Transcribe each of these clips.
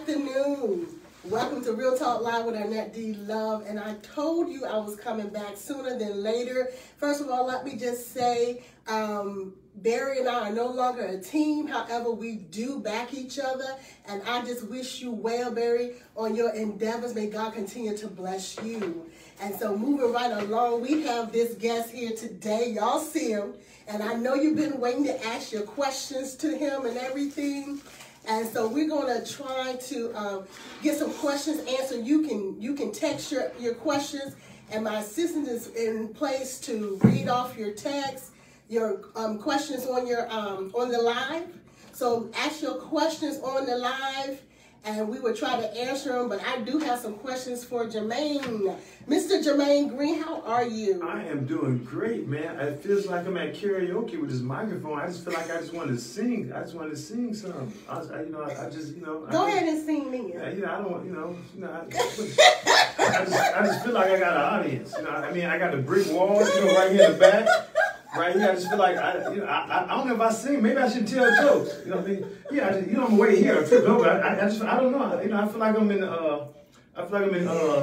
afternoon. Welcome to Real Talk Live with Arnette D. Love. And I told you I was coming back sooner than later. First of all, let me just say, Barry and I are no longer a team. However, we do back each other. And I just wish you well, Barry, on your endeavors. May God continue to bless you. And so moving right along, we have this guest here today. Y'all see him. And I know you've been waiting to ask your questions to him and everything. And so we're going to try to get some questions answered. You can text your questions, and my assistant is in place to read off your text, your questions on the live. So ask your questions on the live, and we will try to answer them. But I do have some questions for Germaine. Mr. Germaine Green, how are you? I am doing great, man. It feels like I'm at karaoke with this microphone. I just feel like I just want to sing. I just want to sing something. I just Go ahead and sing me. I just feel like I got an audience. I mean, I got the brick walls, right here in the back. Right here, I just feel like I don't know if I sing. Maybe I should tell jokes. You know what I mean? Yeah, I'm way here. I don't know. I feel like I'm in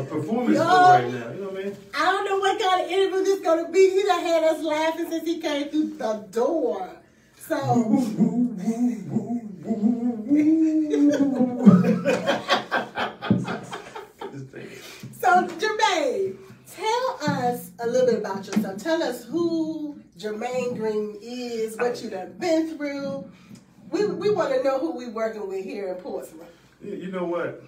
performance mode right now. You know what I mean? I don't know what kind of interview this is going to be. He done had us laughing since he came through the door. So. So, Germaine, tell us a little bit about yourself. Tell us who Germaine Green is, what you done been through. We want to know who we working with here in Portsmouth. You know what?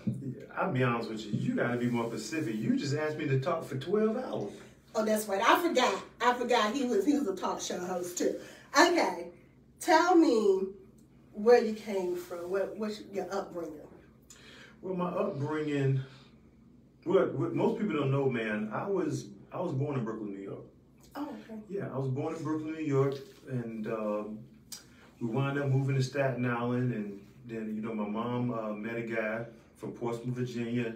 I'll be honest with you. You got to be more specific. You just asked me to talk for 12 hours. Oh, that's right. I forgot he was a talk show host too. Okay. Tell me where you came from. What's your upbringing? Well, my upbringing, what most people don't know, man, I was born in Brooklyn, New York. Oh, okay. Yeah, I was born in Brooklyn, New York, and we wound up moving to Staten Island, and then, my mom met a guy from Portsmouth, Virginia,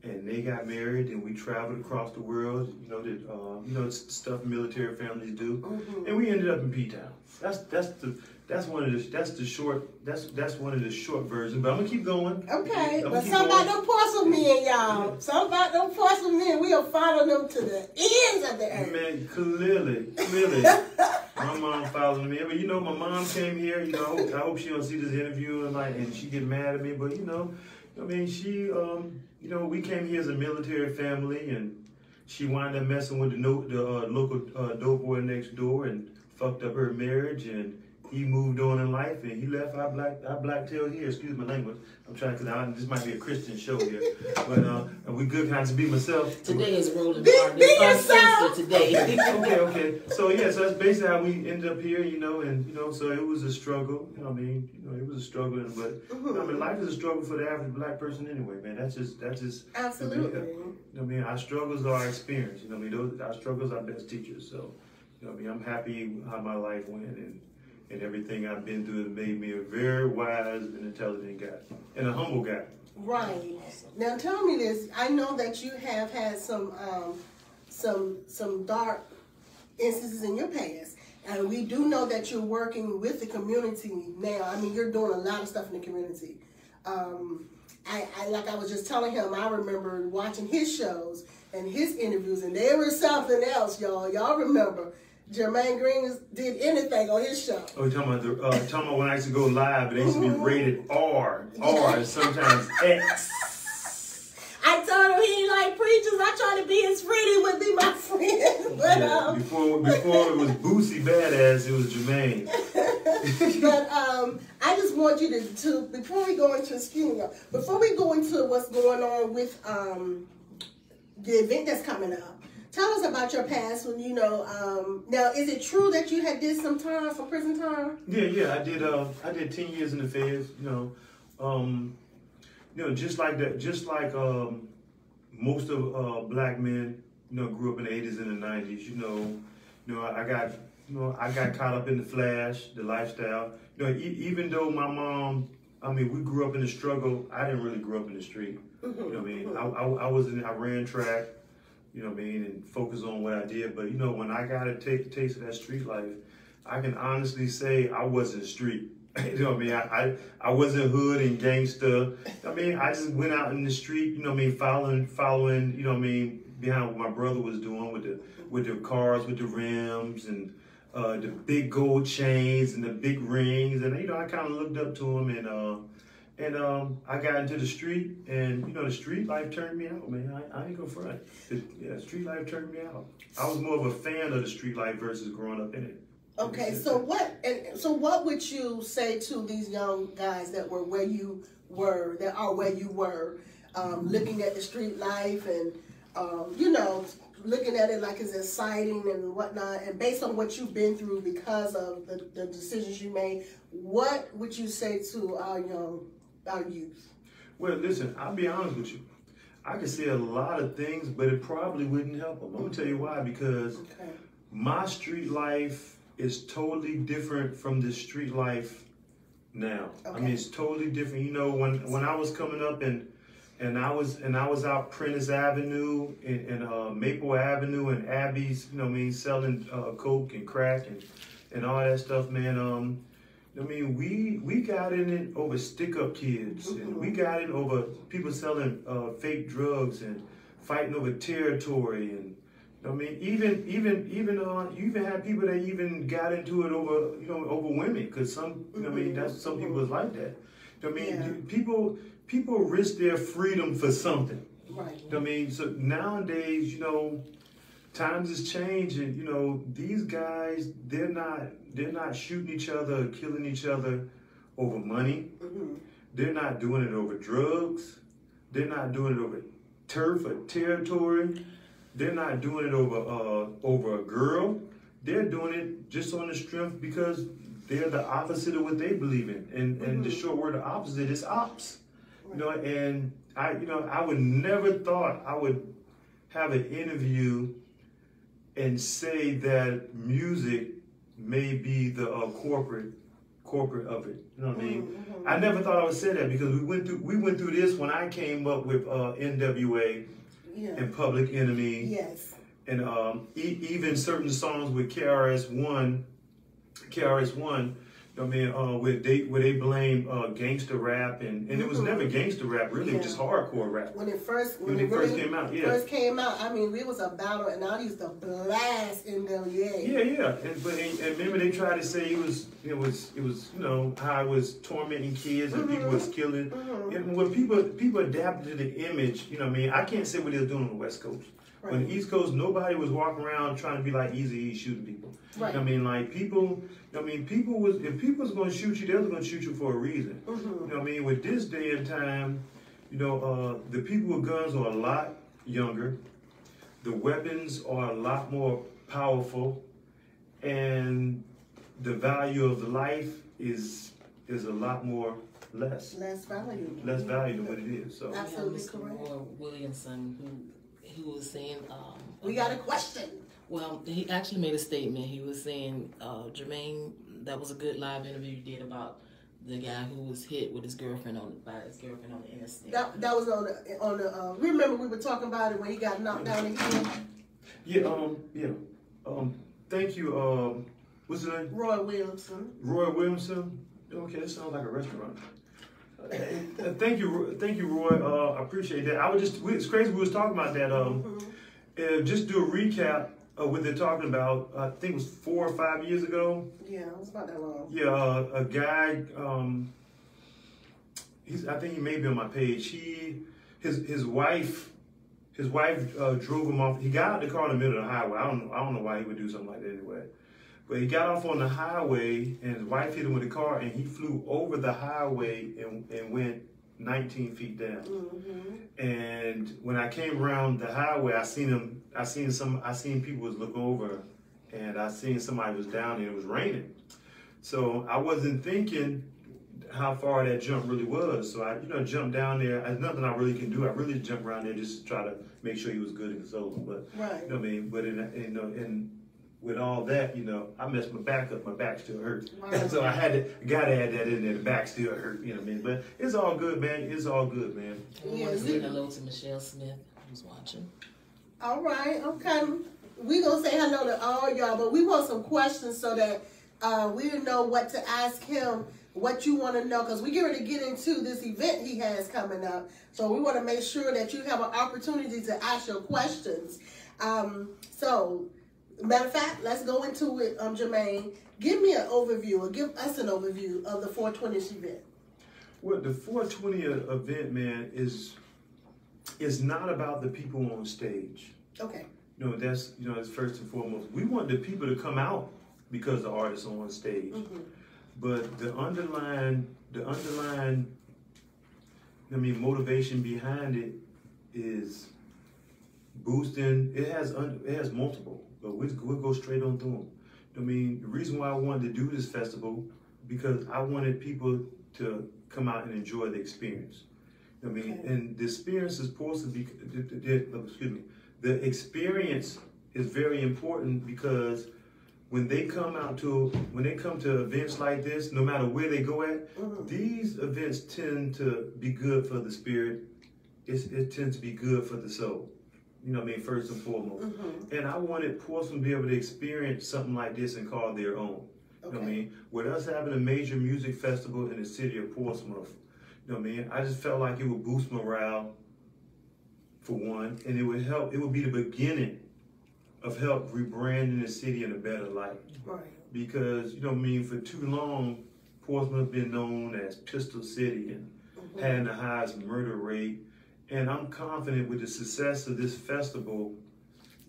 and they got married, and we traveled across the world, it's stuff military families do, and we ended up in P-Town. That's one of the short versions, but I'm gonna keep going. Okay, but something about them Portsmouth men, y'all. Something about them Portsmouth men, we'll follow them to the ends of the earth. Man, clearly. My mom followed me. But my mom came here, I hope she don't see this interview and she get mad at me, but she we came here as a military family, and she wound up messing with the local dope boy next door and fucked up her marriage, and he moved on in life, and he left our black tail here. Excuse my language. I'm trying, because this might be a Christian show here, but we good kinds to be myself. Today is rolling hard. Be yourself today. Okay. So that's basically how we ended up here, so it was a struggle. It was a struggle, but life is a struggle for the average black person anyway, man. That's just absolutely. Our struggles are our experience. Our struggles are best teachers. So, I'm happy how my life went, and everything I've been through has made me a very wise and intelligent guy, and a humble guy. Right. Now tell me this. I know that you have had some dark instances in your past, and we do know that you're working with the community now. I mean, you're doing a lot of stuff in the community. Like I was just telling him, I remember watching his shows and his interviews, and there was something else, y'all. Y'all remember Germaine Green did anything on his show. Oh, you're talking about when I used to go live, and they used to be rated R, sometimes X. I told him he ain't like preachers. I tried to be his friend. He would be my friend. But, before it was Boosie Badass, it was Germaine. But I just want you to before we go into what's going on with the event that's coming up. Tell us about your past when now is it true that you had did some prison time? Yeah, I did 10 years in the feds, just like most of black men, grew up in the 80s and the 90s, I got caught up in the flash, the lifestyle. Even though my mom, we grew up in the struggle, I didn't really grow up in the street. I ran track. And focus on what I did. But, when I got to take a taste of that street life, I can honestly say I wasn't street. You know what I mean? I wasn't hood and gangster. I mean, I just went out in the street, you know what I mean, following, you know what I mean, behind what my brother was doing with the cars, with the rims and the big gold chains and the big rings. And, you know, I kind of looked up to him and I got into the street and, you know, the street life turned me out, man. I ain't gonna front. Yeah, street life turned me out. I was more of a fan of the street life versus growing up in it. Okay, so what would you say to these young guys that were where you were, that are where you were, looking at the street life and, you know, looking at it like it's exciting and whatnot, and based on what you've been through because of the decisions you made, what would you say to our youth? Well, listen, I'll be honest with you. I could say a lot of things, but it probably wouldn't help them. I'm gonna tell you why, because my street life is totally different from the street life now. I mean, it's totally different. You know, when I was coming up and I was out Prentice Avenue and Maple Avenue and Abby's, you know what I mean, selling coke and crack and all that stuff, man. I mean, we got in it over stick-up kids, and we got in over people selling fake drugs and fighting over territory, and I mean, even you even had people that even got into it over over women, because some I mean that's some people was like that. I mean, people risk their freedom for something. Right. I mean, so nowadays, you know, times is changing. You know, these guys, they're not shooting each other or killing each other over money. They're not doing it over drugs. They're not doing it over turf or territory. They're not doing it over a girl. They're doing it just on the strength because they're the opposite of what they believe in. And the short word of opposite is ops. Right. You know, and I would never thought I would have an interview and say that music may be the corporate of it. You know what I mean? I never thought I would say that because we went through this when I came up with NWA. And Public Enemy. Yes. And even certain songs with KRS-One, you know what I mean, where they blame gangster rap and it was never gangster rap, really, it was just hardcore rap. When it first came out, I mean, it was a battle, and I used to blast NWA. Yeah. And remember they tried to say it was you know how it was tormenting kids and people was killing. And when people adapted to the image, you know what I mean. I can't say what they were doing on the West Coast. Right. On the East Coast, nobody was walking around trying to be like Eazy-E shooting people. Right. I mean, like people was, if people was going to shoot you, they was going to shoot you for a reason. You know what I mean? With this day and time, you know, the people with guns are a lot younger. The weapons are a lot more powerful, and the value of the life is a lot more less valuable than what it is. So absolutely correct. Roy Williamson, who was saying, we got a question. Well, he actually made a statement. He was saying, Germaine, that was a good live interview you did about the guy who was hit with his girlfriend by his girlfriend on the interstate. That was on the. Remember we were talking about it when he got knocked down again. Thank you. What's his name? Roy Williamson. Roy Williamson. Okay, that sounds like a restaurant. Thank you, Roy. I appreciate that. It's crazy we was talking about that. Just do a recap of what they're talking about. I think it was 4 or 5 years ago. Yeah, it was about that long. Yeah, a guy. I think he may be on my page. His wife drove him off. He got out of the car in the middle of the highway. I don't know why he would do something like that anyway. But he got off on the highway, and his wife hit him with a car, and he flew over the highway and went 19 feet down. And when I came around the highway, I seen people was looking over, and I seen somebody was down, and it was raining. So I wasn't thinking how far that jump really was. So I, jumped down there. There's nothing I really can do. I really jumped around there just to try to make sure he was good and consoled. But right. You know what I mean? But in with all that, I messed my back up. My back still hurts. Right. So I gotta add that in there. The back still hurt. You know what I mean? But it's all good, man. It's all good, man. I want to say hello to Michelle Smith, who's watching. All right. Okay. We gonna say hello to all y'all, but we want some questions so that we know what to ask him what you want to know, because we're going to get into this event he has coming up. So we want to make sure that you have an opportunity to ask your questions. So, matter of fact, let's go into it, Germaine. Give me an overview, or give us an overview of the 420th event. Well, the 420 event, man, is not about the people on stage. Okay. That's first and foremost. We want the people to come out because the artists are on stage. Mm-hmm. But the underlying, motivation behind it is boosting. It has multiple, but we'll go straight on through them. The reason why I wanted to do this festival, because I wanted people to come out and enjoy the experience. Okay. And the experience is supposed to be, the experience is very important, because when they come to events like this, no matter where they go at, mm-hmm. these events tend to be good for the spirit. It tends to be good for the soul. First and foremost. Mm-hmm. And I wanted Portsmouth to be able to experience something like this and call their own. Okay. With us having a major music festival in the city of Portsmouth, I just felt like it would boost morale, for one, and it would be the beginning of help rebranding the city in a better light. Right. Because, for too long, Portsmouth been known as Pistol City and mm-hmm. having the highest murder rate. And I'm confident with the success of this festival,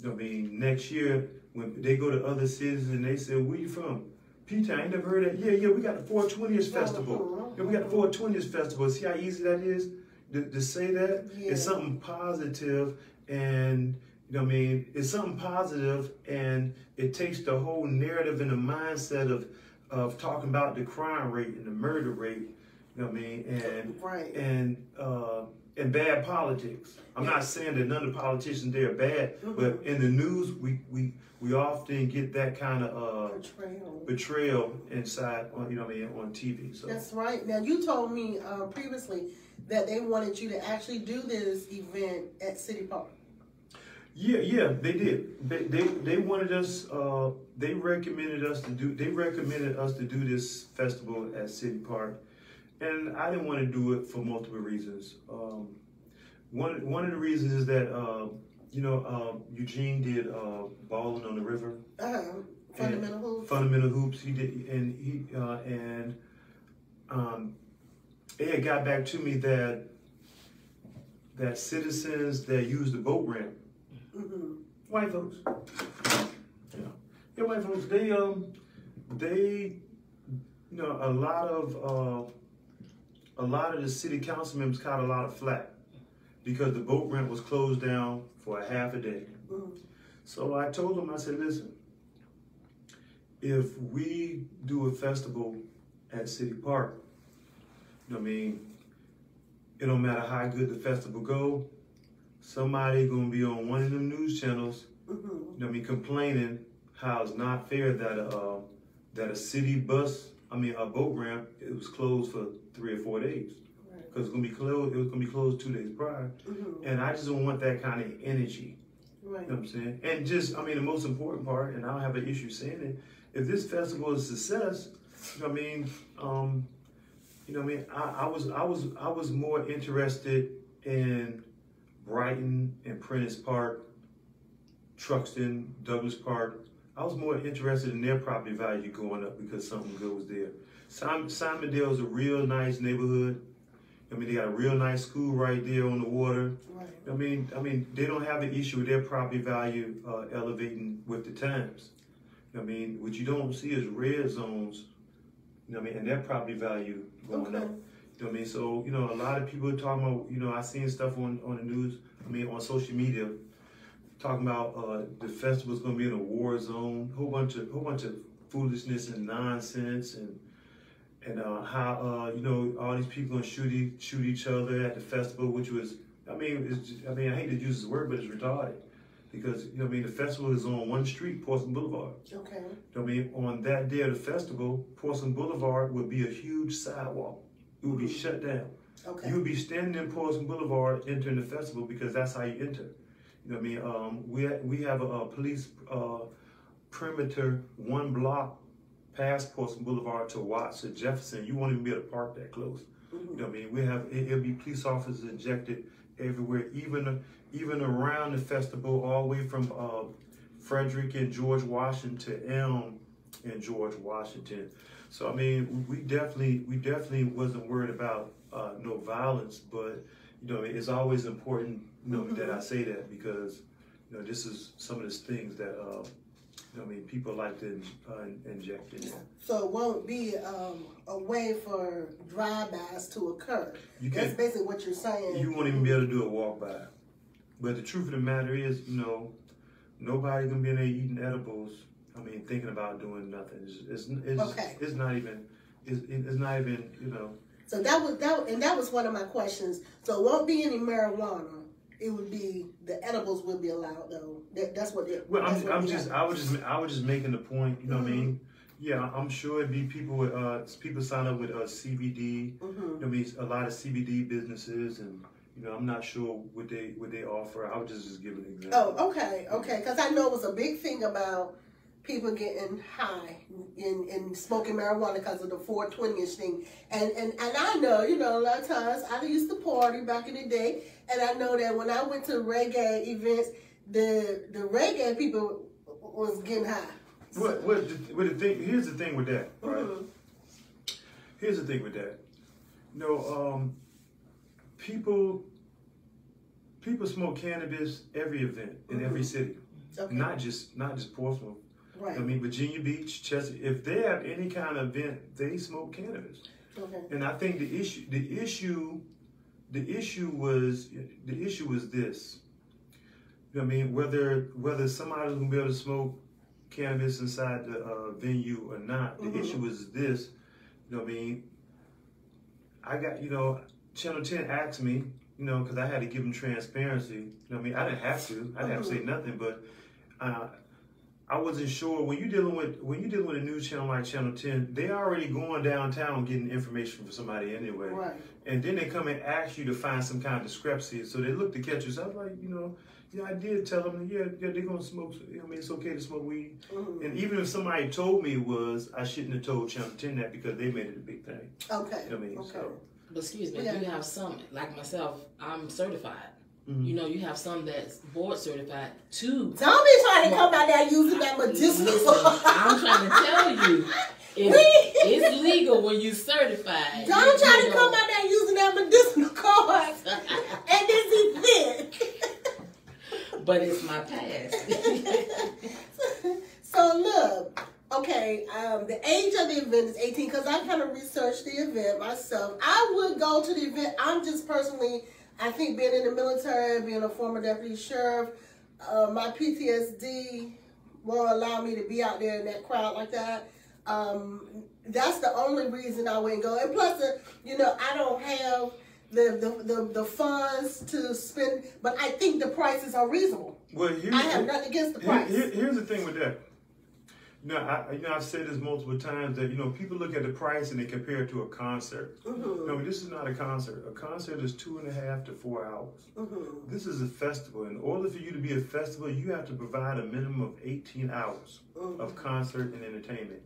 next year, when they go to other cities and they say, where you from? Peter, I ain't never heard that. Yeah, we got the 420th festival. Yeah, we got the 420th festival. See how easy that is to say that? Yeah. It's something positive, and it's something positive, and it takes the whole narrative and the mindset of talking about the crime rate and the murder rate, and right. and bad politics. I'm not saying that none of the politicians there are bad, mm-hmm. but in the news we often get that kind of betrayal inside on on TV. So that's right. Now you told me previously that they wanted you to actually do this event at City Park. Yeah, they did. They wanted us. They recommended us to do this festival at City Park, and I didn't want to do it for multiple reasons. One of the reasons is that Eugene did Ballin' on the River. Fundamental hoops. Fundamental hoops. He did, and it had got back to me that citizens that use the boat ramp, mm-hmm. white folks, white folks, they a lot of the city council members caught a lot of flack because the boat ramp was closed down for a half a day. Mm-hmm. So I told them, I said, listen, if we do a festival at City Park, it don't matter how good the festival go, somebody gonna be on one of them news channels, mm-hmm. Complaining how it's not fair that a city bus, a boat ramp, it was closed for 3 or 4 days. Because it's gonna be closed. It was gonna be closed 2 days prior, mm-hmm. and I just don't want that kind of energy. Right. You know what I'm saying? And just, the most important part, and I don't have an issue saying it, if this festival is a success, I was more interested in Brighton and Prentice Park, Truxton, Douglas Park. I was more interested in their property value going up because something good was there. Simondale is a real nice neighborhood. They got a real nice school right there on the water. Right. They don't have an issue with their property value elevating with the times. What you don't see is red zones, and their property value going up. So, a lot of people are talking about, I seen stuff on the news, on social media, talking about the festival's gonna be in a war zone, whole bunch of foolishness and nonsense, and how all these people gonna shoot each other at the festival, which was, I hate to use this word, but it's retarded, because the festival is on one street, Portsmouth Boulevard. Okay. On that day of the festival, Portsmouth Boulevard would be a huge sidewalk. It would be shut down. Okay. You would be standing in Portsmouth Boulevard entering the festival because that's how you enter. We have a police perimeter 1 block past Portsmouth Boulevard to Watts to Jefferson, you won't even be able to park that close. You know what I mean? It'll be police officers injected everywhere, even around the festival, all the way from Frederick and George Washington to Elm and George Washington. So I mean, we definitely wasn't worried about no violence, but you know, it's always important, you know, that I say that, because you know, this is some of the things that you know, I mean, people like to inject in there. So it won't be a way for drive-bys to occur. That's basically what you're saying. You won't even be able to do a walk-by. But the truth of the matter is, you know, nobody gonna be in there eating edibles. I mean, thinking about doing nothing. It's not even. It's not even. You know. So that was one of my questions. So it won't be any marijuana. It would be the edibles would be allowed though. That's what. Well, I was just making the point. You know what I mean? Yeah, I'm sure it'd be people with people sign up with CBD. You know what I mean? A lot of CBD businesses, and you know, I'm not sure what they offer. I would just give an example. Oh, okay, because I know it was a big thing about people getting high and smoking marijuana because of the 420-ish thing. And I know, you know, a lot of times I used to party back in the day, and I know that when I went to reggae events, the reggae people was getting high. Here's the thing with that, right? Here's the thing with that. You know, people smoke cannabis every event in every city, not just Portsmouth. Right. I mean, Virginia Beach, Chester, if they have any kind of event, they smoke cannabis. Okay. And I think the issue was this. You know what I mean? Whether somebody's gonna be able to smoke cannabis inside the venue or not, the issue was this. You know what I mean? I got, you know, Channel 10 asked me, you know, because I had to give them transparency. You know what I mean? I didn't have to. I didn't have to say nothing, but I wasn't sure when you're dealing with a news channel like Channel 10, they already going downtown getting information from somebody anyway. Right. And then they come and ask you to find some kind of discrepancy. So they look to catch you. So I was like, you know, I did tell them, yeah, they're gonna smoke. You know, I mean, it's okay to smoke weed. And even if somebody told me I shouldn't have told Channel 10 that, because they made it a big thing. Okay. You know what I mean? Okay. So, but excuse me, you have some, like myself, I'm certified. You know, you have some that's board certified too. Don't be trying to come out there using that medicinal. I'm trying to tell you, it's legal when you certified. Don't try to come out there using that medicinal card at this event. But it's my past. So look, okay, the age of the event is 18, because I kind of researched the event myself. I would go to the event. I'm just personally, I think being in the military, being a former deputy sheriff, my PTSD won't allow me to be out there in that crowd like that. That's the only reason I wouldn't go. And plus, you know, I don't have the funds to spend, but I think the prices are reasonable. Well, I have nothing against the price. Here's the thing with that. You know, I've said this multiple times that, you know, people look at the price and they compare it to a concert. No, this is not a concert. A concert is 2.5 to 4 hours. This is a festival. In order for you to be a festival, you have to provide a minimum of 18 hours of concert and entertainment.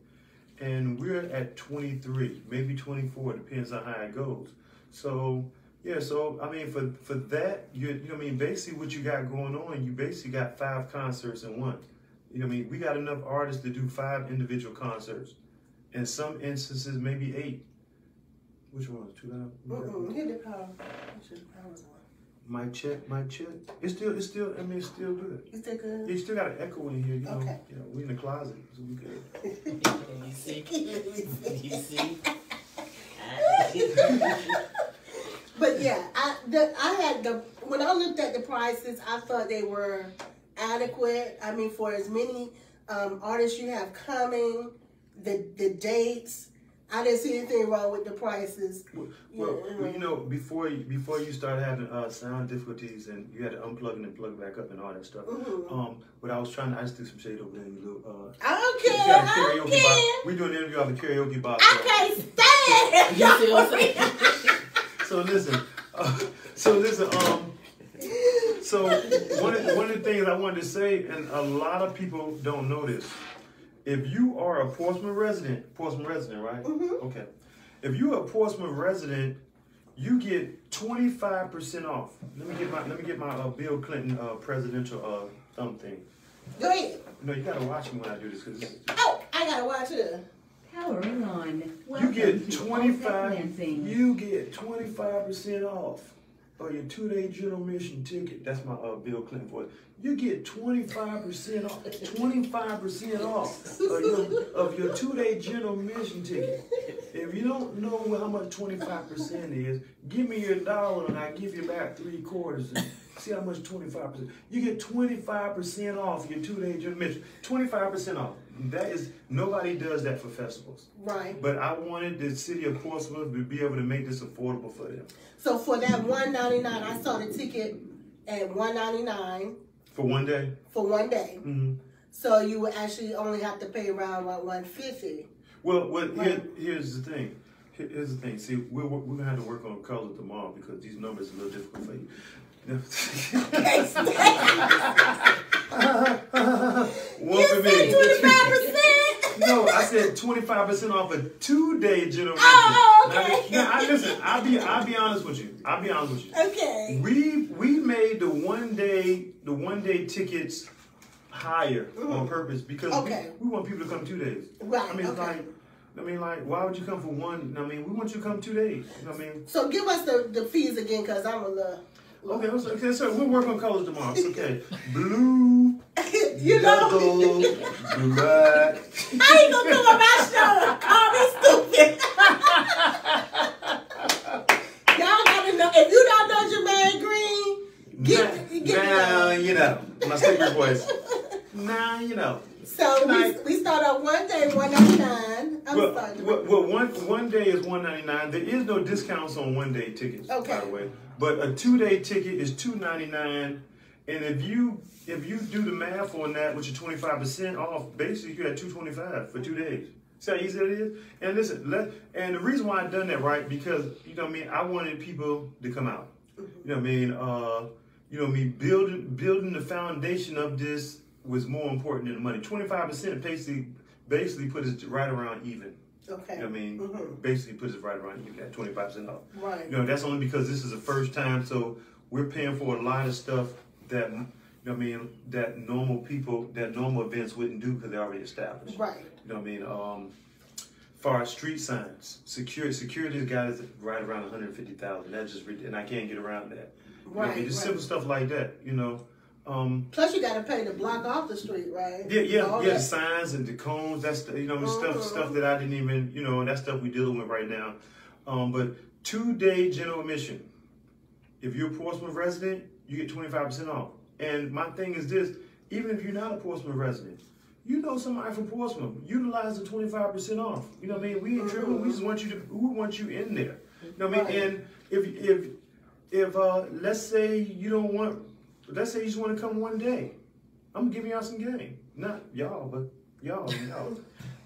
And we're at 23, maybe 24, depends on how it goes. So, yeah, so, I mean, for that, you know what I mean, basically what you got going on, you basically got 5 concerts in one. You know what I mean? We got enough artists to do 5 individual concerts. In some instances, maybe 8. Which one was 2 loud? Hit the power. Mic check. It's still, I mean, it's still good. It's still good? You still got an echo in here, you know. Okay. You know, we in the closet, so we good. You see? You see? But yeah, when I looked at the prices, I thought they were adequate. I mean, for as many artists you have coming, the dates, I didn't see anything wrong with the prices. Well, you know, before you started having sound difficulties and you had to unplug and then plug back up and all that stuff. But I just threw some shade over there. You little, I don't care. We're doing an interview on the karaoke box. I can't stand it. You see what I'm saying? So listen. So one of the things I wanted to say, and a lot of people don't know this, if you are a Portsmouth resident, right? Mm-hmm. Okay. If you're a Portsmouth resident, you get 25% off. Let me get my Bill Clinton presidential thumb thing. Go ahead. No, you gotta watch me when I do this, cause Oh, I gotta watch it. Powering on. you get 25% off of your 2-day general admission ticket. That's my Bill Clinton voice. You get 25% off. 25% off of your 2-day general admission ticket. If you don't know how much 25% is, give me your $1 and I'll give you back 3/4. And see how much 25%. You get 25% off your 2-day general admission. 25% off. That is, nobody does that for festivals. Right. But I wanted the city of Portsmouth to be able to make this affordable for them. So for that $199, I saw the ticket at $199 For one day? for one day. Mm-hmm. So you would actually only have to pay around what, $150. Well, Right. here's the thing. Here's the thing. See, we're gonna have to work on color tomorrow because these numbers are a little difficult for you. One You for me. said 25%. No, I said 25% off a 2-day general admission. Oh, okay. Now, listen. I'll be honest with you. Okay. We made the one day tickets higher on purpose because we want people to come 2 days. Right. I mean, like, why would you come for one? I mean, we want you to come 2 days. You know what I mean? So give us the fees again, because I'm a little. Okay, so we'll work on colors tomorrow. It's okay. Blue, You know. yellow, black. I ain't gonna come on my show and call me stupid. Y'all gotta know, if you don't know Germaine Green, get now you know. My secret voice. Now you know. So we start on one day, $199. Well, one day is $199. There is no discounts on 1-day tickets, by the way. But a 2-day ticket is $299. And if you do the math on that, which is 25% off, basically you had $225 for 2 days. See how easy that is? And listen, and the reason why I done that, right? Because you know what I mean. I wanted people to come out. You know what I mean? You know what I mean? Building the foundation of this was more important than the money. 25% basically put us right around even. Okay. You know what I mean? Basically put us right around even at 25% off. Right. You know, that's only because this is the first time, so we're paying for a lot of stuff that, you know what I mean, that normal events wouldn't do because they're already established. Right. You know what I mean? Far as street signs, security's got us right around 150,000. That's just and I can't get around that. You know what I mean? Just simple stuff like that, you know. Plus, you got to pay to block off the street, right? Yeah. The signs and the cones. That's you know stuff that I didn't even that stuff we dealing with right now. But 2-day general admission. If you're a Portsmouth resident, you get 25% off. And my thing is this: even if you're not a Portsmouth resident, you know somebody from Portsmouth, utilize the 25% off. You know what I mean? We ain't tripping. We just want you in there. You know what I mean? And if let's say you don't want. Let's say you just want to come one day. I'm giving y'all some game. Not y'all, but y'all.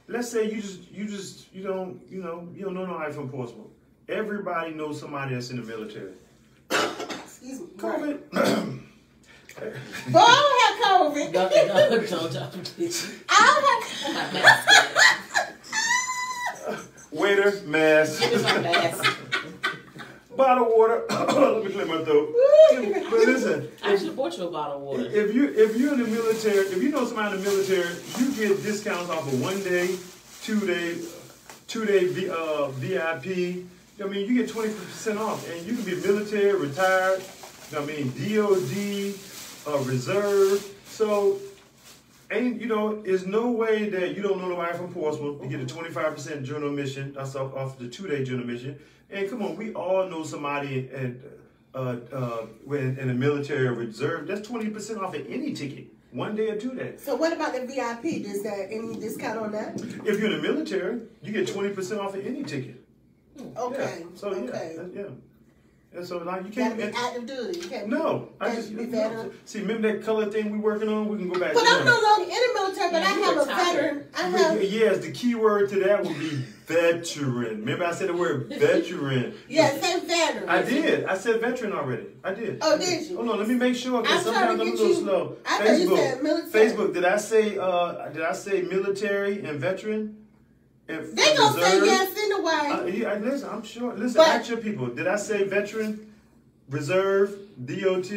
Let's say you don't know nobody from Portsmouth. Everybody knows somebody that's in the military. Excuse me. COVID. But I don't have COVID. I don't have. Waiter, mask. Bottle of water. Let me clear my throat. But listen, I should have bought you a bottle of water. If you're in the military, if you know somebody in the military, you get discounts off of 1 day, 2 day VIP. I mean, you get 20% off, and you can be military, retired. I mean, DOD, reserve. So, there's no way that you don't know nobody from Portsmouth to get a 25% general admission. That's off the 2-day general admission. And come on, we all know somebody in the military or reserve. That's 20% off of any ticket, 1 day or 2 days. So what about the VIP? Is there any discount on that? If you're in the military, you get 20% off of any ticket. Okay. Yeah. So yeah. And so like you Gotta can't be active duty. You can't. No, I just see. Remember that color thing we working on? We can go back. But I'm no longer in the military. But I have a veteran. Yes, the key word to that would be veteran. Remember I said the word veteran. Yeah, say veteran. I did. I said veteran already. I did. Oh, did you? Hold on, let me make sure because sometimes I'm a little slow. I thought you said military. Facebook, did I say military and veteran? And They gonna say reserve? yes anyway. Listen, I'm sure. Listen, ask your people. Did I say veteran, reserve, DOD?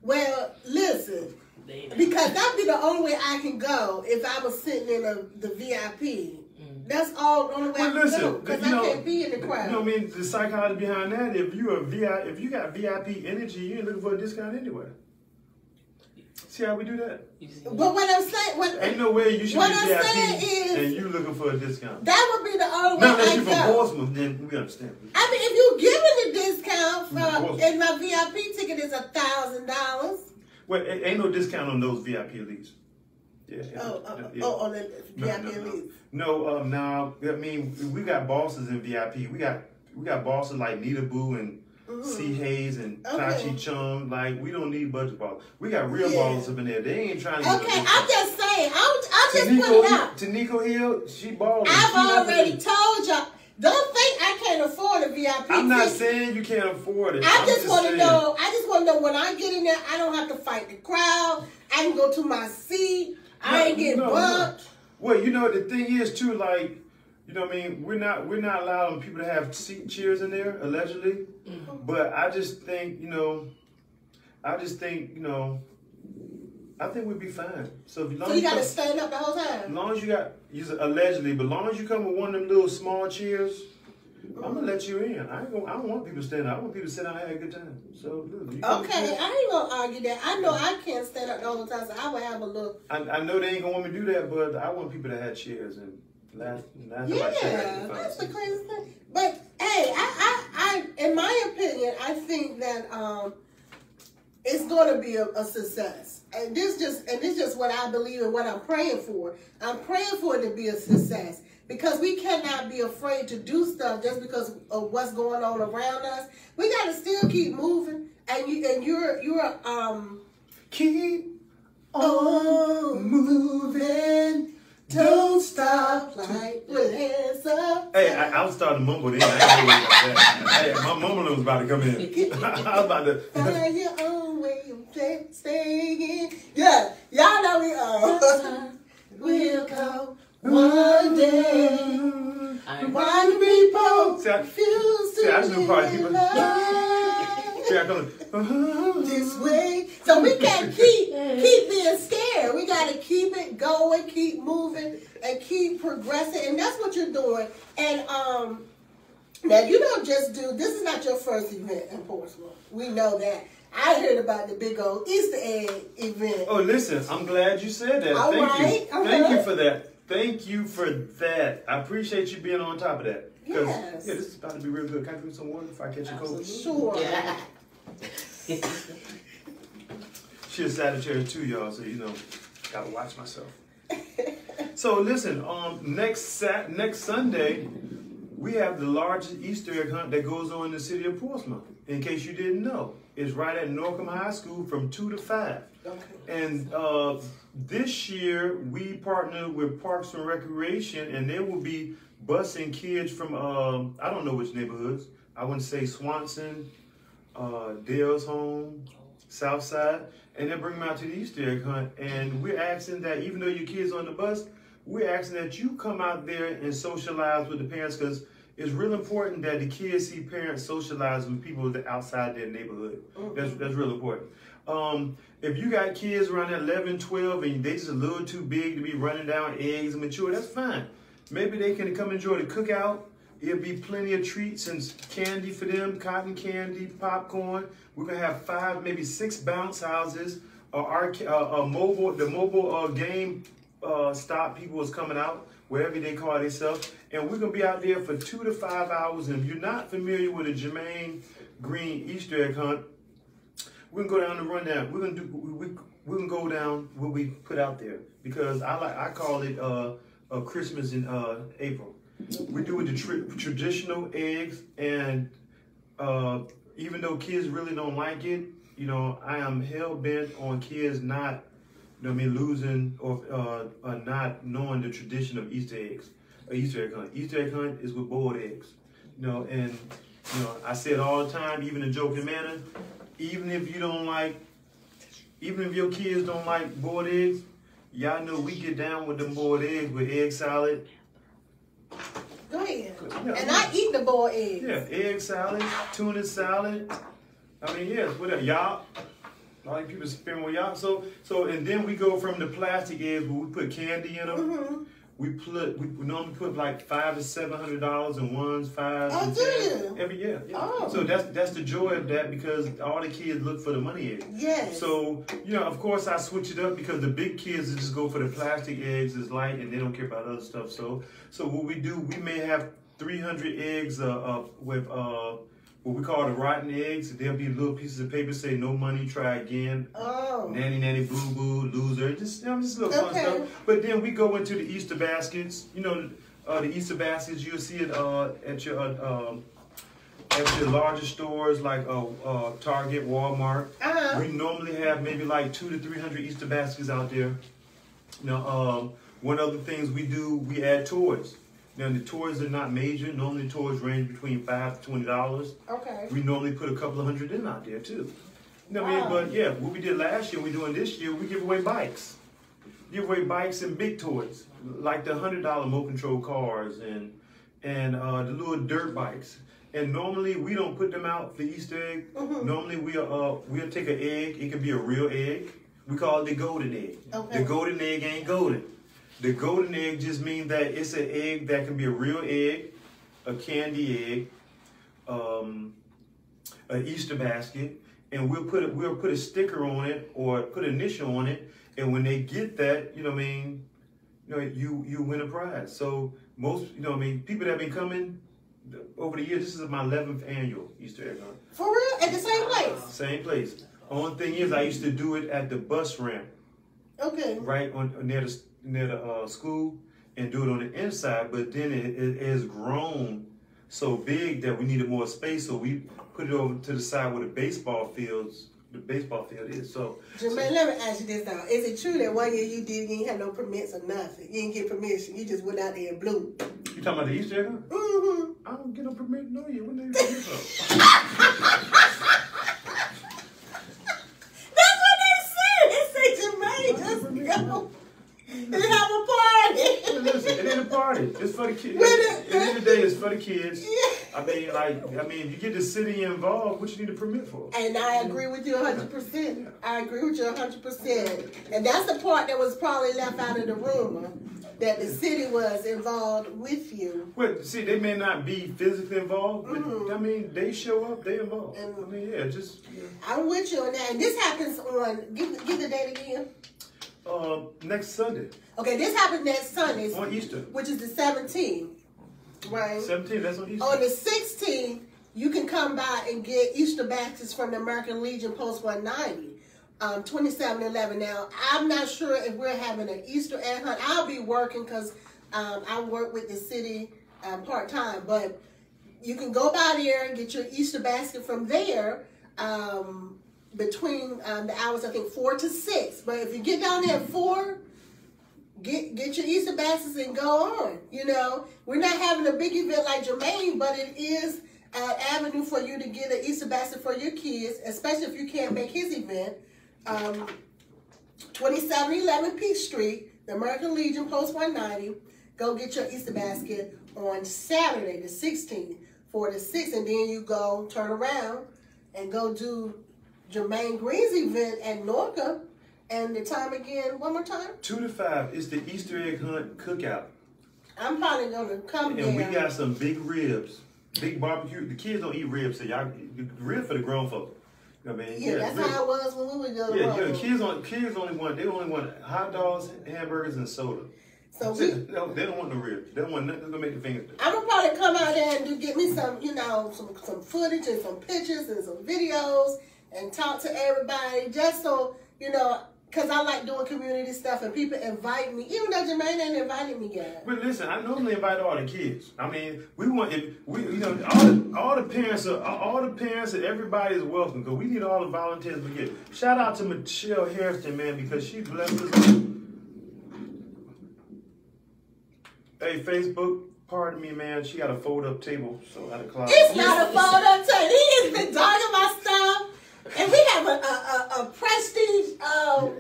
Well, listen, because that'd be the only way I can go if I was sitting in the VIP. That's all the only way I can go because I can't be in the crowd. You know what I mean? The psychology behind that, if you got VIP energy, you ain't looking for a discount anyway. See how we do that? But what I'm saying, ain't no way you should be VIP and you looking for a discount. That would be the only way I go. Unless you're from Portsmouth, then we understand. I mean, if you giving the discount and my VIP ticket is $1,000. Well, ain't no discount on those VIP elites. Yeah. On the VIP elites. No, now I mean we got bosses in VIP. We got bosses like Nita Boo and C. Hayes and Tachi Chung. Like we don't need budget ballers. We got real ballers up in there. They ain't trying to. Okay, I'm just saying. I'm just putting it out. Tanika Hill, she balling. I've already told y'all. Don't think I can't afford a VIP. I'm not saying you can't afford it. I just want to know. I just want to know when I get in there, I don't have to fight the crowd. I can go to my seat. I ain't getting bumped. Well, you know the thing is too, like, you know what I mean. We're not allowing people to have seat cheers in there allegedly, but I just think I think we'd be fine. So you got to stand up the whole time. As long as you got allegedly, but as long as you come with one of them little small chairs, I'm gonna let you in. I don't want people to stand up. I want people to sit down and have a good time. So okay, I ain't gonna argue that. I know I can't stand up the whole time, so I would have a look. I know they ain't gonna want me to do that, but I want people to have chairs and laugh. Yeah, that's the craziest thing. But hey, I in my opinion, I think that it's going to be a success. And this just what I believe and what I'm praying for. I'm praying for it to be a success because we cannot be afraid to do stuff just because of what's going on around us. We got to still keep moving. And you're keep on moving. Don't stop. Like with hands up. Hey, I was starting to mumble then. Hey, my mumbling was about to come in. I was about to. Find your own way of staying. Yeah, y'all know we are. We'll come one day. Why do people refuse to live this way? So we can't keep being scared. We got to keep it going, keep moving, and keep progressing. And that's what you're doing. And now you don't just do. This is not your first event in Portsmouth. We know that. I heard about the big old Easter egg event. Oh, listen, I'm glad you said that. Thank you for that. Thank you for that. I appreciate you being on top of that. Yes. Yeah, this is about to be real good. Can I drink some water before I catch a cold? Sure. Yeah. She's a Sagittarius too, y'all, so gotta watch myself. So listen, next Sunday, we have the largest Easter egg hunt that goes on in the city of Portsmouth. In case you didn't know, it's right at Norcom High School from 2 to 5. Okay. And this year we partnered with Parks and Recreation, and they will be busing kids from I don't know which neighborhoods. I wouldn't say Swanson, Dale's Home, Southside, and then bring them out to the Easter egg hunt. And we're asking that even though your kids on the bus, we're asking that you come out there and socialize with the parents because it's real important that the kids see parents socialize with people that outside their neighborhood. Mm-hmm. That's real important. If you got kids around 11, 12, and they just a little too big to be running down eggs and mature, that's fine. Maybe they can come enjoy the cookout. It'll be plenty of treats and candy for them, cotton candy, popcorn. We're gonna have 5, maybe 6 bounce houses. The mobile game stop people is coming out, wherever they call themselves. And we're gonna be out there for 2 to 5 hours. And if you're not familiar with the Germaine Green Easter egg hunt, we're gonna go down the rundown. We're gonna go down what we put out there because I call it Christmas in April. We do it the traditional eggs, and even though kids really don't like it, I am hell bent on kids not, losing or not knowing the tradition of Easter eggs. an Easter egg hunt. Easter egg hunt is with boiled eggs. You know, and you know, I say it all the time, even in joking manner. Even if your kids don't like boiled eggs, y'all know we get down with them boiled eggs with egg salad. Go ahead. Yeah, and I eat the boiled eggs. Yeah, egg salad, tuna salad. I mean, yes, whatever. Y'all, a lot of people spend with y'all. So, and then we go from the plastic eggs where we put candy in them. Mm-hmm. We normally put like $500 to $700 in ones, fives, and tens every year. Yeah. Oh. So that's the joy of that, because all the kids look for the money eggs. Yes. So, you know, of course I switch it up because the big kids just go for the plastic eggs, it's light, and they don't care about other stuff. So what we do, we may have 300 eggs with what we call the rotten eggs. There'll be little pieces of paper say no money, try again. Oh. Nanny, boo boo, loser. Just little fun stuff. But then we go into the Easter baskets. You know, the Easter baskets, you'll see it at your larger stores like Target, Walmart. We normally have maybe like 200 to 300 Easter baskets out there. Now, one of the things we do, we add toys. Now, the toys are not major. Normally, toys range between $5 to $20. Okay. We normally put a couple of $100 in out there, too. You know what I mean? But, yeah, what we did last year, we're doing this year, we give away bikes. Give away bikes and big toys, like the $100 Motor Control cars and the little dirt bikes. And normally, we don't put them out for Easter egg. Mm-hmm. Normally, we'll take an egg. It could be a real egg. We call it the golden egg. Okay. The golden egg ain't golden. The golden egg just means that it's an egg that can be a real egg, a candy egg, an Easter basket, and we'll put a sticker on it or put an initial on it, and when they get that, you know what I mean, you win a prize. So most, you know what I mean, people that have been coming over the years, this is my 11th annual Easter egg hunt. For real? At the same place? Same place. Only thing is, I used to do it at the bus ramp. Okay. Right near the school, and do it on the inside, but then it has grown so big that we needed more space, so we put it over to the side where the baseball field is. So, Germaine, let me ask you this now. Is it true that one year you didn't have no permits or nothing? You didn't get permission. You just went out there and blew. You talking about the Easter egg? Mm-hmm. I don't get no permit no year. When they get this up? That's what they said. They say, Germaine, just go. They have a party. Listen, it ain't a party. It's for the kids. At the end of the day, it's for the kids. Yeah. I mean, you get the city involved, what you need a permit for? And I agree with you 100%. Yeah. I agree with you 100%. And that's the part that was probably left out of the rumor, that the city was involved with you. Well, see, they may not be physically involved, but I mean, they show up, they involved. And I mean, yeah, just. Yeah. I'm with you on that. And this happens on, give the date again. Next Sunday. Okay, this happens next Sunday. On Easter. Which is the 17th, right? 17th, that's on Easter. On the 16th, you can come by and get Easter baskets from the American Legion Post 190, 2711. Now, I'm not sure if we're having an Easter egg hunt. I'll be working because I work with the city part-time, but you can go by there and get your Easter basket from there. Between the hours, I think 4 to 6. But if you get down there at 4, get your Easter baskets and go on. You know, we're not having a big event like Germaine, but it is an avenue for you to get an Easter basket for your kids, especially if you can't make his event. 2711 Peach Street, the American Legion Post 190. Go get your Easter basket on Saturday, the 16th, 4 to 6, and then you go turn around and go do Germaine Green's event at Norca, and the time again, one more time? 2 to 5. It's the Easter egg hunt cookout. I'm probably gonna come there. And we got some big ribs, big barbecue. The kids don't eat ribs, so y'all ribs for the grown folks. You know what I mean? Yeah, that's how it was when we were young. Yeah, kids only want hot dogs, hamburgers, and soda. So they don't want no ribs. They don't want nothing to make the fingers. I'm gonna probably come out there and get me some, some footage and some pictures and some videos. And talk to everybody, just so, because I like doing community stuff and people invite me, even though Germaine ain't invited me yet. But listen, I normally invite all the kids. I mean, all the parents and everybody is welcome, because we need all the volunteers we get. Shout out to Michelle Harrison, man, because she blessed us. Hey, Facebook, pardon me, man. She got a fold-up table, so out of closet. It's not a fold-up table. He has been talking about stuff. And we have a prestige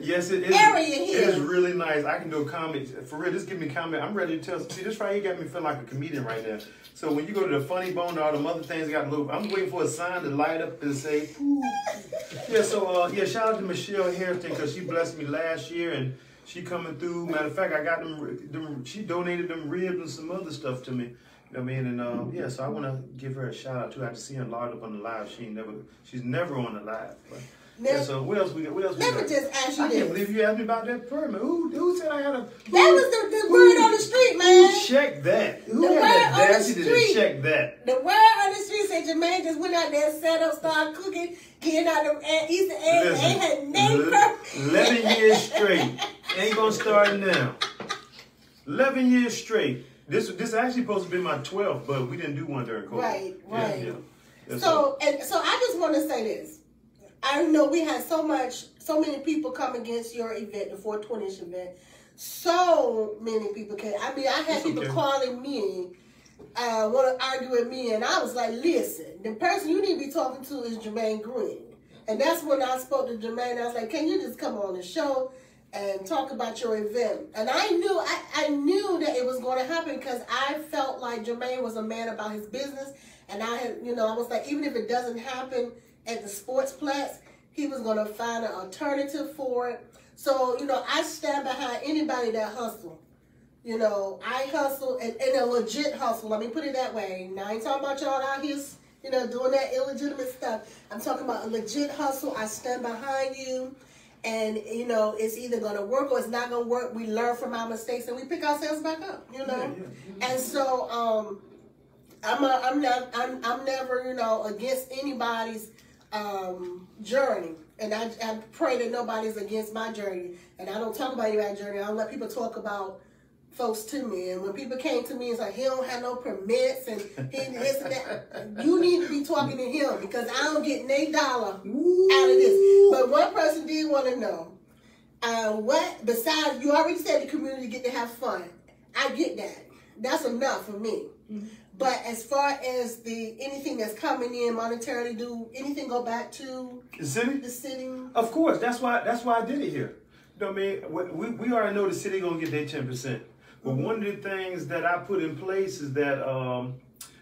yes, it is. area here. It is really nice. I can do a comment. For real, just give me a comment. I'm ready to tell. See, this right here got me feeling like a comedian right now. So when you go to the Funny Bone and all them other things, got a little. I'm waiting for a sign to light up and say, ooh. Yeah, so, shout out to Michelle Harrington because she blessed me last year and she coming through. Matter of fact, I got them she donated them ribs and some other stuff to me. You know what I mean? And so I want to give her a shout out too. I had to see her logged up on the live. She's never on the live. But, now, so what else we got? Let me just ask you I this. can't believe you asked me about that permit. Who said I had a... That was the word on the street, man. Who checked that? Who The had word that on the audacity to street. check that? The word on the street said Germaine just went out there, set up, started cooking, getting out the Easter eggs. Listen, Ain't had name 11 years straight. Ain't gonna start now. 11 years straight. This actually supposed to be my 12th, but we didn't do one during COVID. Right. Yeah, So I just want to say this. I know we had so many people come against your event, the 420-ish event. So many people came. I mean, I had people calling me, want to argue with me, and I was like, listen, the person you need to be talking to is Germaine Green. And that's when I spoke to Germaine. I was like, can you just come on the show and talk about your event? And I knew that it was going to happen because I felt like Germaine was a man about his business. And I had, I was like, even if it doesn't happen at the Sportsplex, he was going to find an alternative for it. So, I stand behind anybody that hustle. I hustle and a legit hustle. Let me put it that way. Now, I ain't talking about y'all out here, doing that illegitimate stuff. I'm talking about a legit hustle. I stand behind you. And, it's either going to work or it's not going to work. We learn from our mistakes and we pick ourselves back up, And so, I'm never, against anybody's journey. And I pray that nobody's against my journey. And I don't talk about anybody's journey. I don't let people talk about folks to me. And when people came to me, it's like, he don't have no permits and this and that. You need to be talking to him because I don't get $8 out of this. But one person did want to know, besides, you already said the community get to have fun. I get that. That's enough for me. Mm-hmm. But as far as anything that's coming in monetarily, do anything go back to the city? The city? Of course. That's why I did it here. You know what I mean? We already know the city gonna get their 10%. But one of the things that I put in place is that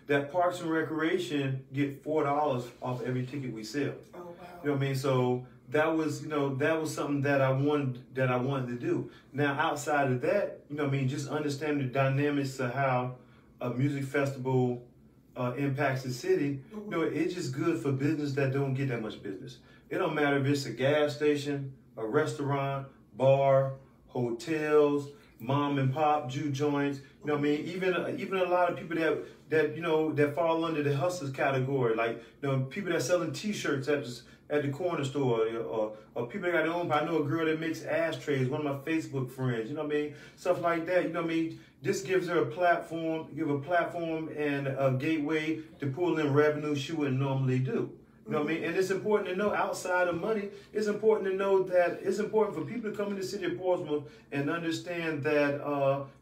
that Parks and Recreation get $4 off every ticket we sell. Oh wow! You know what I mean? So that was something that I wanted to do. Now outside of that, just understand the dynamics of how a music festival impacts the city. It's just good for business that don't get that much business. It don't matter if it's a gas station, a restaurant, bar, hotels, mom and pop juke joints. Even a lot of people that fall under the hustlers category, like people that selling T-shirts at the corner store, or people that got their own. I know a girl that makes ashtrays, one of my Facebook friends. Stuff like that. This gives her a platform, and a gateway to pull in revenue she wouldn't normally do. And it's important to know outside of money, it's important to know that it's important for people to come in the city of Portsmouth and understand that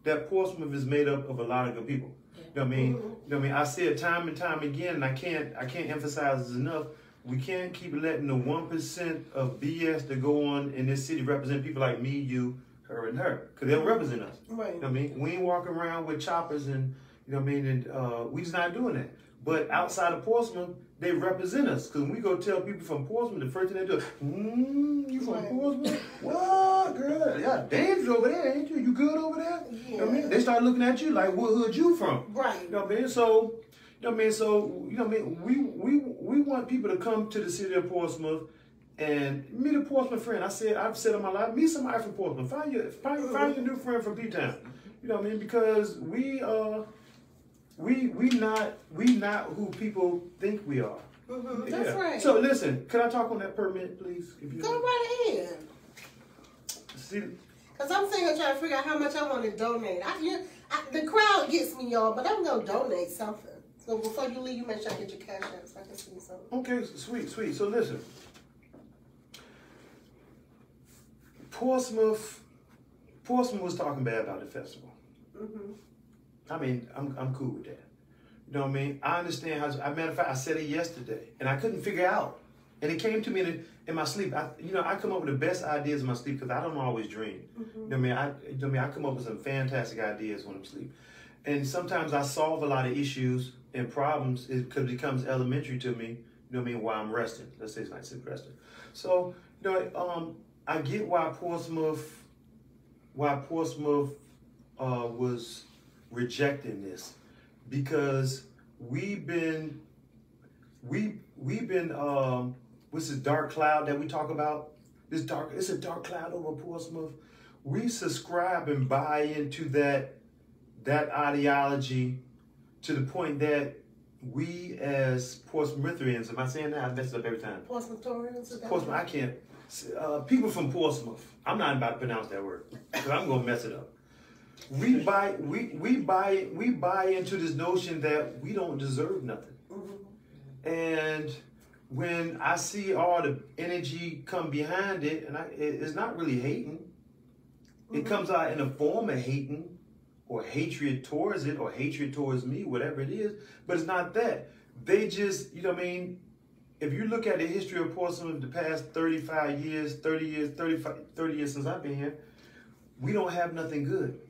that Portsmouth is made up of a lot of good people. I say it time and time again, and I can't emphasize this enough. We can't keep letting the 1% of BS that go on in this city represent people like me, you, her, and her, because they'll represent us. Right. We ain't walking around with choppers and we just not doing that. But outside of Portsmouth, they represent us. Because when we go tell people from Portsmouth, the first thing they do, you from Portsmouth? What, girl? Yeah, dangerous over there, ain't you? You good over there? Yeah. They start looking at you like, what hood you from? Right. So, we want people to come to the city of Portsmouth and meet a Portsmouth friend. I've said in my life, meet somebody from Portsmouth. Find your new friend from P-Town. Because we not who people think we are. Mm-hmm. That's right. So listen, can I talk on that permit, please? Go right ahead. See, because I'm sitting here trying to figure out how much I want to donate. The crowd gets me, y'all, but I'm gonna donate something. So before you leave, you make sure I get your cash out so I can see something. Okay, sweet. So listen, Portsmouth was talking bad about the festival. Mm-hmm. I mean, I'm cool with that. You know what I mean? I understand how. As a matter of fact, I said it yesterday, and I couldn't figure out. And it came to me in my sleep. I come up with the best ideas in my sleep because I don't always dream. You know what I mean? I come up with some fantastic ideas when I'm asleep. And sometimes I solve a lot of issues and problems because it becomes elementary to me, you know what I mean, while I'm resting. Let's say it's like sit resting. So, you know, I get why Portsmouth was rejecting this, because we've been what's this dark cloud that we talk about? It's a dark cloud over Portsmouth. We subscribe and buy into that ideology to the point that we as Portsmouthians, am I saying that? I mess it up every time. Portsmouthians? Portsmouth, I can't. People from Portsmouth, I'm not about to pronounce that word because I'm gonna mess it up. We buy into this notion that we don't deserve nothing. And when I see all the energy come behind it, and it's not really hating. It comes out in the form of hating or hatred towards it or hatred towards me, whatever it is. But it's not that. They just, you know what I mean? If you look at the history of Portsmouth the past 35 years, 30 years since I've been here, we don't have nothing good.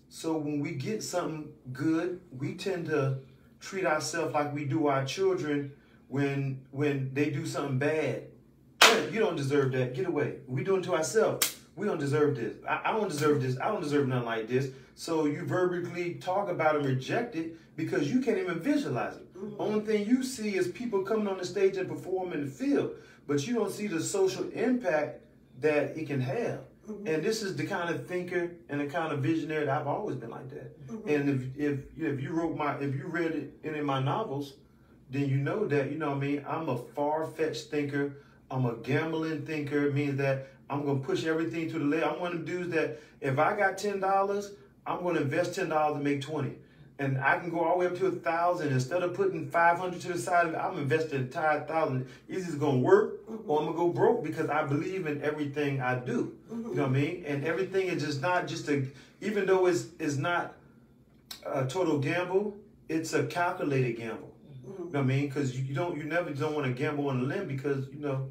So when we get something good, we tend to treat ourselves like we do our children when they do something bad. Hey, you don't deserve that. Get away. We do it to ourselves. We don't deserve this. I don't deserve this. I don't deserve nothing like this. So you verbally talk about and reject it because you can't even visualize it. Only thing you see is people coming on the stage and perform in the field, but you don't see the social impact that it can have. And this is the kind of thinker and the kind of visionary that I've always been like that. And if you read it in any of my novels, then you know that, you know what I mean, I'm a far-fetched thinker. I'm a gambling thinker. It means that I'm going to push everything to the left. I'm one of them dudes that if I got $10, I'm going to invest $10 to make 20. And I can go all the way up to 1,000. Instead of putting 500 to the side, I'm investing the entire 1,000. Either it's going to work or I'm going to go broke because I believe in everything I do. You know what I mean? And everything is just not just even though it's not a total gamble, it's a calculated gamble. You know what I mean? Because you never don't want to gamble on a limb because, you know,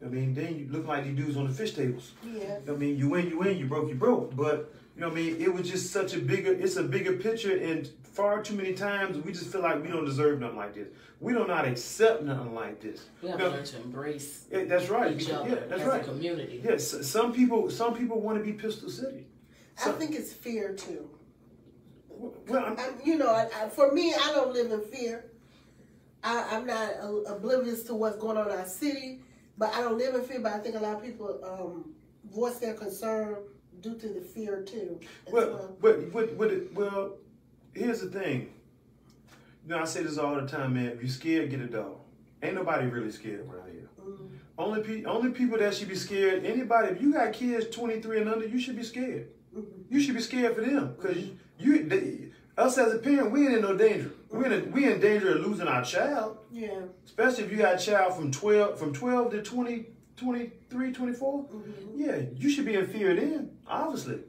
I mean, then you look like these dudes on the fish tables. Yeah. You know what I mean? You win, you broke. But, you know what I mean? It was just it's a bigger picture, and far too many times we just feel like we don't deserve nothing like this. We do not accept nothing like this. We have to learn to embrace that's right. each other that's as right. a community. Yes, some people want to be Pistol City. I think it's fear too. Well, for me, I don't live in fear. I'm not oblivious to what's going on in our city, but I don't live in fear. But I think a lot of people voice their concern due to the fear too. Well, here's the thing. You know, I say this all the time, man. If you're scared, get a dog. Ain't nobody really scared around here. Only people that should be scared. Anybody, if you got kids 23 and under, you should be scared. You should be scared for them because us as a parent, we ain't in no danger. We in danger of losing our child. Yeah. Especially if you got a child from 12 to 20, 23, 24. Yeah, you should be in fear then, obviously.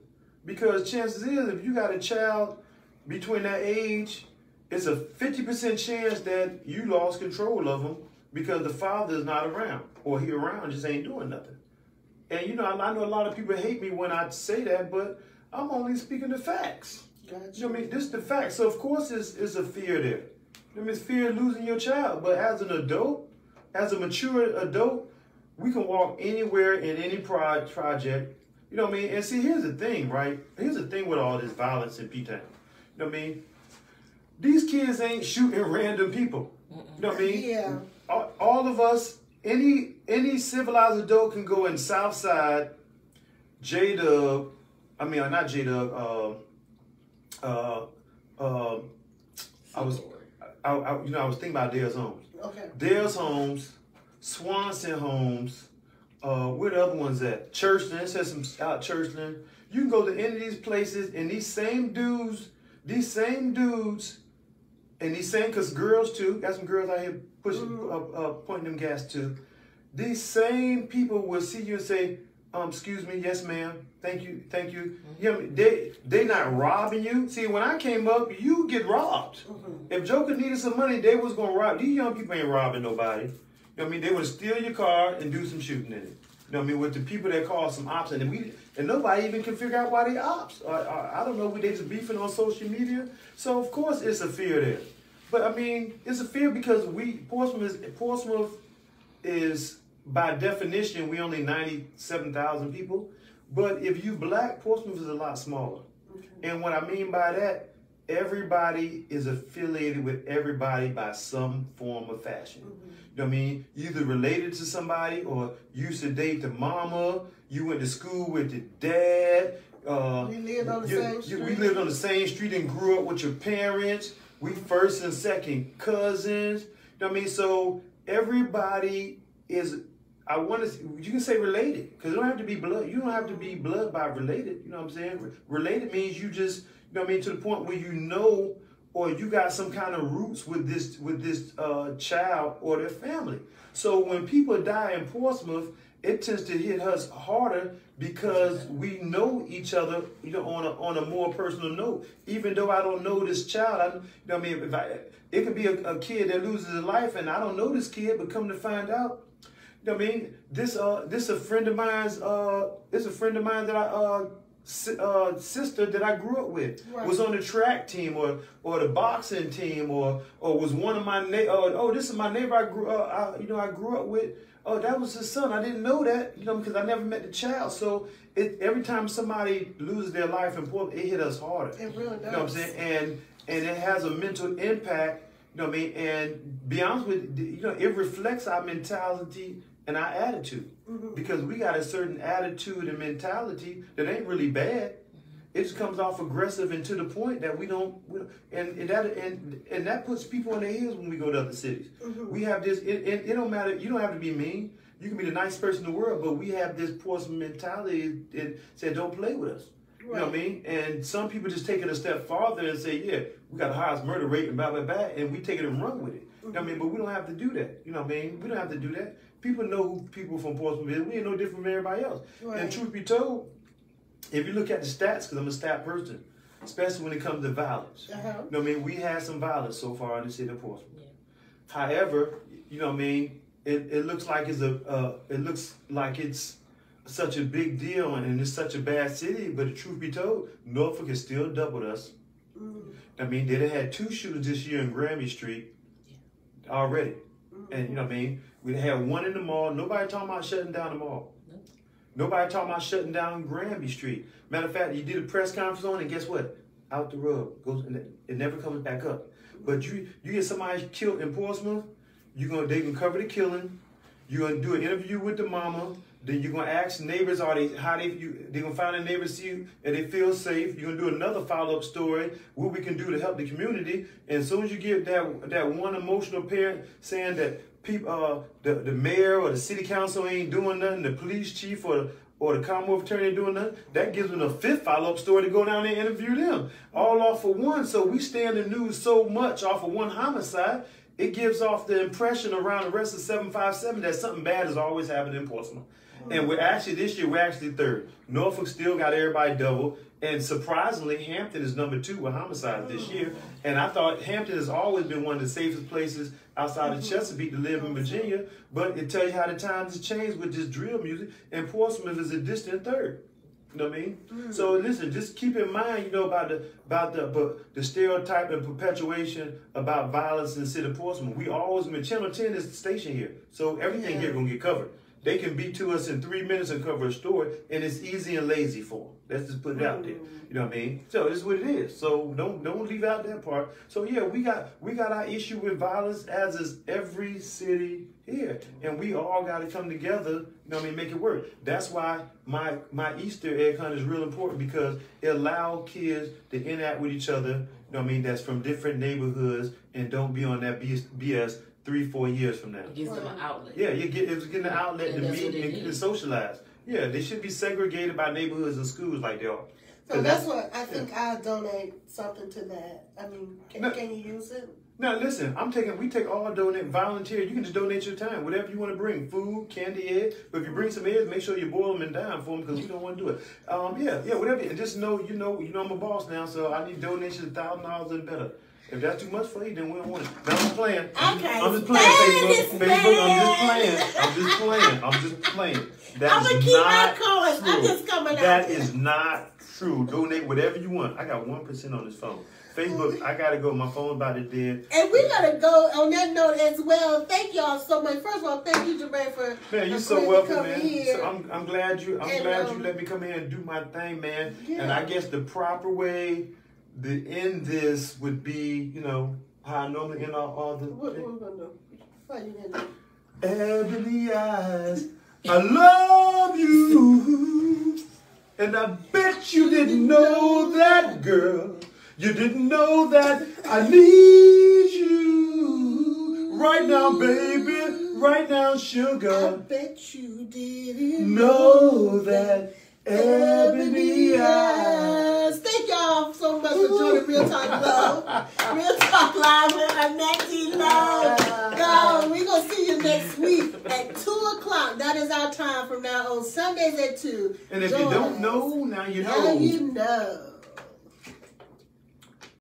Because chances is if you got a child between that age, it's a 50% chance that you lost control of them because the father is not around, or he around just ain't doing nothing. And you know, I know a lot of people hate me when I say that, but I'm only speaking the facts. Gotcha. You know what I mean? This is the facts. So of course it's a fear there. I mean, it's fear of losing your child. But as an adult, as a mature adult, we can walk anywhere in any project. You know what I mean? And see, here's the thing, right? Here's the thing with all this violence in P-Town. You know what I mean? These kids ain't shooting random people. You know what I mean? Yeah. All of us, any civilized adult can go in Southside, J-Dub, I mean, not J-Dub, I was thinking about Dale's Homes. Okay. Dale's Homes, Swanson Homes, where the other ones at? Churchland, it says some out Churchland. You can go to any of these places and these same dudes, and these same, because girls too, got some girls out here pushing, pointing them gas too. These same people will see you and say, excuse me, yes ma'am, thank you. You know, they not robbing you. See, when I came up, you get robbed. If Joker needed some money, they was gonna rob. These young people ain't robbing nobody. You know what I mean? They would steal your car and do some shooting in it. You know what I mean? With the people that call some ops, and nobody even can figure out why they ops. I don't know, they just beefing on social media. So of course it's a fear there. But I mean, it's a fear because Portsmouth is by definition, we only 97,000 people. But if you black, Portsmouth is a lot smaller. And what I mean by that, everybody is affiliated with everybody by some form of fashion. You know what I mean? You either related to somebody or you used to date the mama, you went to school with the dad. We lived on the same street. We lived on the same street and grew up with your parents. We first and second cousins. You know what I mean? So everybody is, you can say related, because it don't have to be blood. You don't have to be blood by related. You know what I'm saying? Related means you just, you know what I mean, to the point where you know, or you got some kind of roots with this child or their family. So when people die in Portsmouth, it tends to hit us harder because we know each other, you know, on a more personal note. Even though I don't know this child, you know what I mean, it could be a kid that loses his life, and I don't know this kid, but come to find out, you know what I mean, this a friend of mine's. It's a friend of mine that I sister that I grew up with, was on the track team or the boxing team or was one of my this is my neighbor I grew up with. Oh, that was his son. I didn't know that, you know, because I never met the child. So every time somebody loses their life in Portland, it hit us harder. It really does. You know what I'm saying? And it has a mental impact. You know what I mean? And be honest with you, you know, it reflects our mentality and our attitude, because we got a certain attitude and mentality that ain't really bad. It just comes off aggressive and to the point that and that puts people on their heels when we go to other cities. We have this. It don't matter. You don't have to be mean. You can be the nicest person in the world, but we have this Portsmouth mentality that said, "Don't play with us." You know what I mean? And some people just take it a step farther and say, "Yeah, we got the highest murder rate and blah blah blah," and we take it and run with it. You know what I mean? But we don't have to do that. You know what I mean? We don't have to do that. People know who people from Portsmouth is. We ain't no different from everybody else. And truth be told, if you look at the stats, because I'm a stat person, especially when it comes to violence, you know what I mean? We had some violence so far in the city of Portsmouth. However, you know what I mean? It looks like it's such a big deal and it's such a bad city. But the truth be told, Norfolk has still doubled us. I mean, they had 2 shootings this year in Grammy Street already, and you know what I mean? We had 1 in the mall. Nobody talking about shutting down the mall. Nobody talking about shutting down Granby Street. Matter of fact, you did a press conference on it, and guess what? Out the rug. It never comes back up. But you get somebody killed in Portsmouth, they can cover the killing. You're gonna do an interview with the mama. Then you're gonna ask neighbors, they're gonna find a neighbor, see if they feel safe. You're gonna do another follow-up story, what we can do to help the community. And as soon as you get that one emotional parent saying that people, the mayor or the city council ain't doing nothing, the police chief or the Commonwealth attorney ain't doing nothing, that gives them a 5th follow-up story to go down there and interview them. All off of one. So we stay in the news so much off of one homicide, it gives off the impression around the rest of 757 that something bad has always happened in Portsmouth. And this year we're actually 3rd. Norfolk still got everybody double. And surprisingly, Hampton is number 2 with homicides this year. And I thought Hampton has always been one of the safest places outside of Chesapeake to live in Virginia. But it tells you how the times have changed with this drill music. And Portsmouth is a distant 3rd. You know what I mean? So listen, just keep in mind, you know, about the stereotype and perpetuation about violence in the city of Portsmouth. We always, Channel 10 is the station here. So everything here gonna get covered. They can be to us in 3 minutes and cover a story, and it's easy and lazy for them. Let's just put it out there. You know what I mean? So this is what it is. So don't leave out that part. So yeah, we got our issue with violence, as is every city here, and we all got to come together. You know what I mean? Make it work. That's why my Easter egg hunt is real important, because it allows kids to interact with each other. You know what I mean? That's from different neighborhoods, and don't be on that BS 3-4 years from now. It gives them an outlet. Yeah, it's getting an outlet to meet and socialize. Yeah, they should be segregated by neighborhoods and schools like they are. So that's what I think. I'll donate something to that. I mean, can you use it? Now listen, we take all donate volunteer. You can just donate your time, whatever you want to bring, food, candy, eggs. But if you bring some eggs, make sure you boil them and dime for them because we don't want to do it. Yeah, whatever. And just know, you know, I'm a boss now, so I need donations $1,000 and better. If that's too much for you, then we don't want it. No, I'm just playing. I'm just playing. Facebook. I'm just playing. That is not true. I'm just coming out. That is not true. Donate whatever you want. I got 1% on this phone. Facebook, I gotta go. My phone's about to dead. And we gotta go on that note as well. Thank y'all so much. First of all, thank you, Germaine, for man. You're so welcome, man. So I'm glad you let me come here and do my thing, man. Yeah. And I guess the proper way to end this would be, you know, how I normally end all the. What we gonna do? How you gonna do? Ebony eyes, I love you, and I bet you didn't know that, girl. You didn't know that I need you right now, baby, right now, sugar. I bet you didn't know that ebony eyes. Thank y'all so much for joining Real Talk Love. Real Talk Live with Arnette D. Love. Go. We're going to see you next week at 2 o'clock. That is our time from now on. Sundays at 2. And if you don't know, now you know. Now you know.